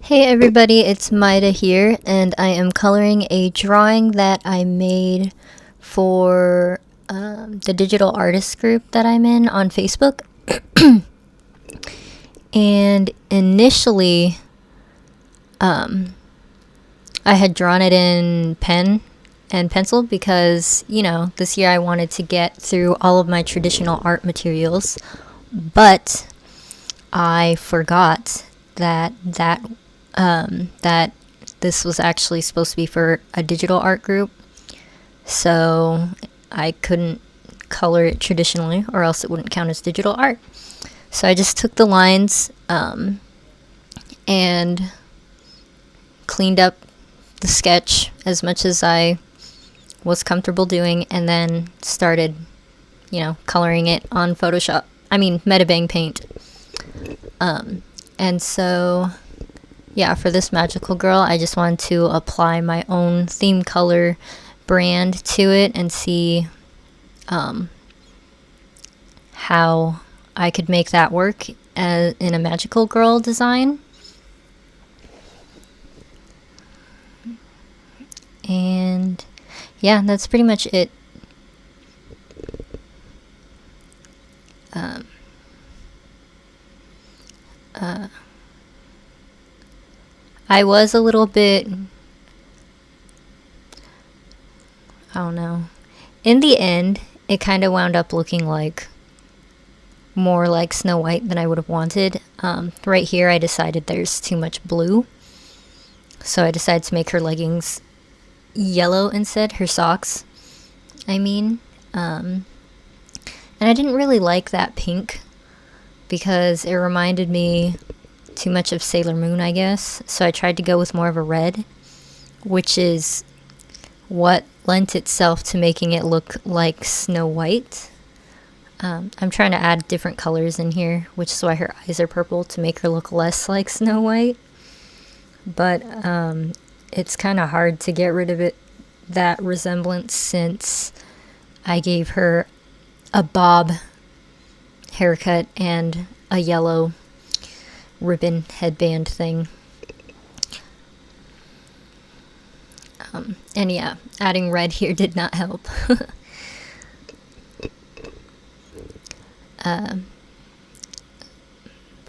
Hey everybody, it's Maida here, and I am coloring a drawing that I made for the digital artist group that I'm in on Facebook. And initially, I had drawn it in pen and pencil because, this year I wanted to get through all of my traditional art materials, but I forgot that this was actually supposed to be for a digital art group, so I couldn't color it traditionally or else it wouldn't count as digital art. So I just took the lines and cleaned up the sketch as much as I was comfortable doing, and then started, coloring it on Metabang Paint. And so, yeah, for this magical girl, I just wanted to apply my own theme color brand to it and see how I could make that work in a magical girl design. And yeah, that's pretty much it. I was a little bit, I don't know. In the end, it kind of wound up looking more like Snow White than I would have wanted. Right here, I decided there's too much blue, so I decided to make her leggings yellow instead, her socks, and I didn't really like that pink because it reminded me too much of Sailor Moon, I guess. So I tried to go with more of a red, which is what lent itself to making it look like Snow White. I'm trying to add different colors in here, which is why her eyes are purple, to make her look less like Snow White. But it's kind of hard to get rid of that resemblance, since I gave her a bob haircut and a yellow ribbon headband thing. And yeah, adding red here did not help. But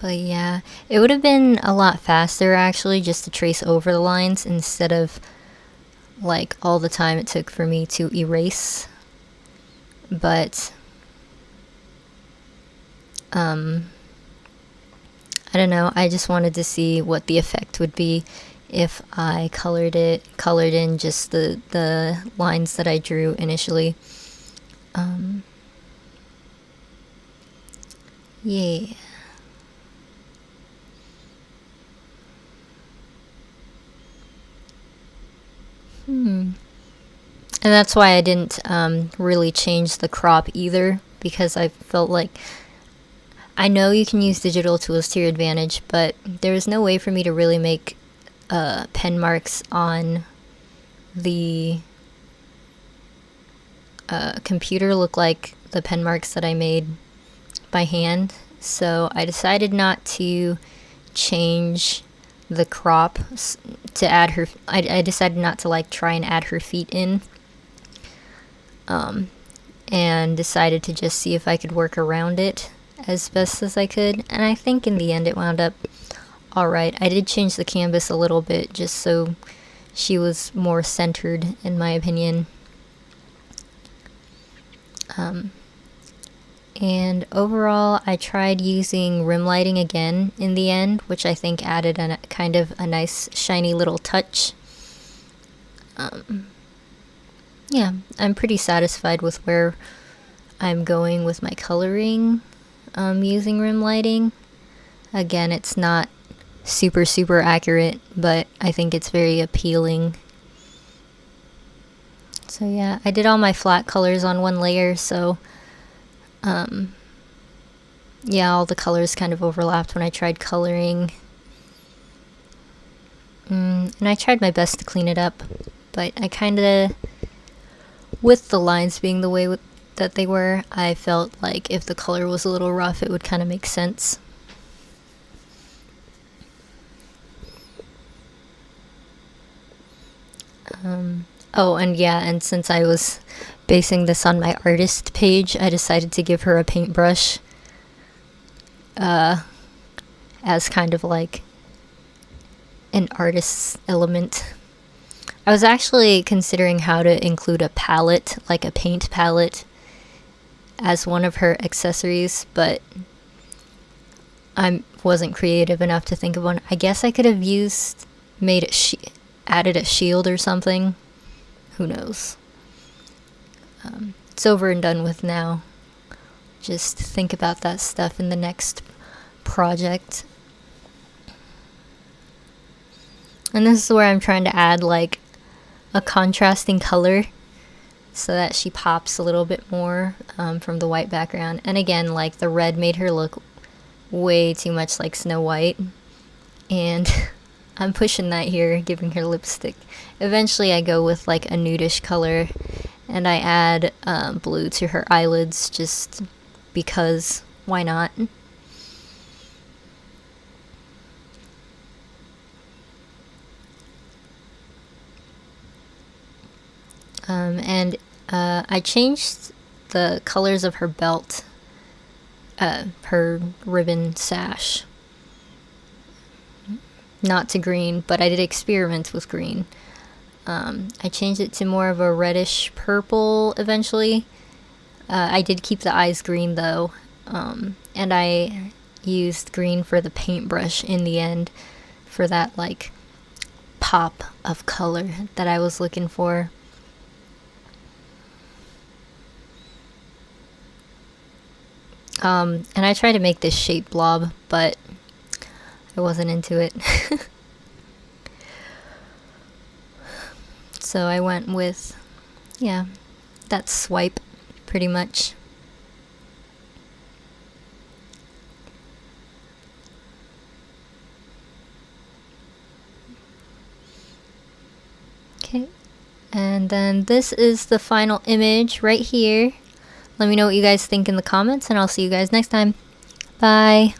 yeah, it would have been a lot faster actually just to trace over the lines instead of all the time it took for me to erase. But I don't know, I just wanted to see what the effect would be if I colored in just the lines that I drew initially. Yeah. And that's why I didn't really change the crop either, because I felt like, I know you can use digital tools to your advantage, but there's no way for me to really make pen marks on the computer look like the pen marks that I made by hand. So I decided not to change the crop to add her. I decided not to try and add her feet in, and decided to just see if I could work around it as best as I could. And I think in the end it wound up alright. I did change the canvas a little bit just so she was more centered, in my opinion. And overall, I tried using rim lighting again in the end, which I think added kind of a nice shiny little touch. Yeah, I'm pretty satisfied with where I'm going with my coloring using rim lighting. Again, it's not super accurate, but I think it's very appealing. So yeah, I did all my flat colors on one layer, so yeah, all the colors kind of overlapped when I tried coloring. And I tried my best to clean it up, but I kind of, with the lines being the way that they were, I felt like if the color was a little rough, it would kind of make sense. Oh, and yeah, and since I was basing this on my artist page, I decided to give her a paintbrush as kind of like an artist's element. I was actually considering how to include a palette, like a paint palette, as one of her accessories, but I wasn't creative enough to think of one. I guess I could have added a shield or something. Who knows? It's over and done with now. Just think about that stuff in the next project. And this is where I'm trying to add like a contrasting color so that she pops a little bit more from the white background. And again, like the red made her look way too much like Snow White, and I'm pushing that here, giving her lipstick. Eventually I go with like a nudish color, and I add blue to her eyelids just because why not. And I changed the colors of her belt, her ribbon sash. Not to green, but I did experiment with green. I changed it to more of a reddish purple eventually. I did keep the eyes green though, and I used green for the paintbrush in the end for that like pop of color that I was looking for. And I tried to make this shape blob, but I wasn't into it. So I went with, yeah, that swipe pretty much. Okay, and then this is the final image right here. Let me know what you guys think in the comments, and I'll see you guys next time. Bye.